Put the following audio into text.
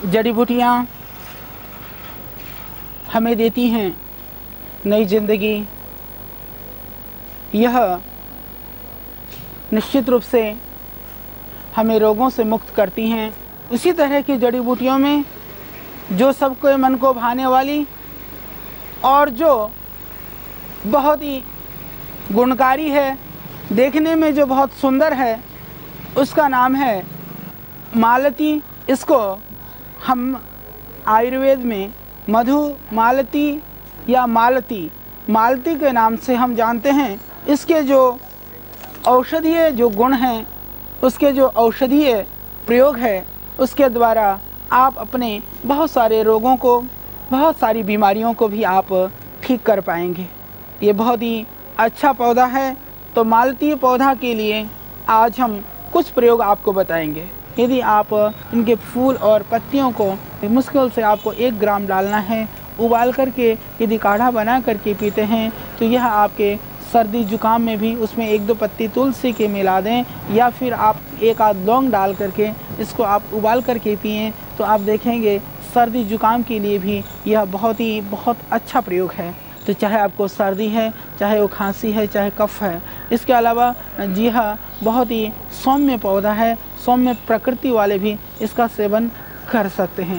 जड़ी बूटियाँ हमें देती हैं नई जिंदगी। यह निश्चित रूप से हमें रोगों से मुक्त करती हैं। उसी तरह की जड़ी बूटियों में जो सबके मन को भाने वाली और जो बहुत ही गुणकारी है, देखने में जो बहुत सुंदर है, उसका नाम है मालती। इसको हम आयुर्वेद में मधु मालती या मालती के नाम से हम जानते हैं। इसके जो औषधीय जो गुण हैं, उसके जो औषधीय प्रयोग है, उसके द्वारा आप अपने बहुत सारे रोगों को, बहुत सारी बीमारियों को भी आप ठीक कर पाएंगे। ये बहुत ही अच्छा पौधा है। तो मालती पौधा के लिए आज हम कुछ प्रयोग आपको बताएंगे। यदि आप इनके फूल और पत्तियों को मुश्किल से आपको 1 ग्राम डालना है, उबाल करके यदि काढ़ा बना करके पीते हैं तो यह आपके सर्दी जुकाम में भी उसमें 1-2 पत्ती तुलसी के मिला दें, या फिर आप 1 आध लौंग डाल करके इसको आप उबाल करके पिएं तो आप देखेंगे सर्दी जुकाम के लिए भी यह बहुत अच्छा प्रयोग है। तो चाहे आपको सर्दी है, चाहे वो खांसी है, चाहे कफ है। इसके अलावा जी हाँ, बहुत ही सौम्य पौधा है। सौम्य प्रकृति वाले भी इसका सेवन कर सकते हैं।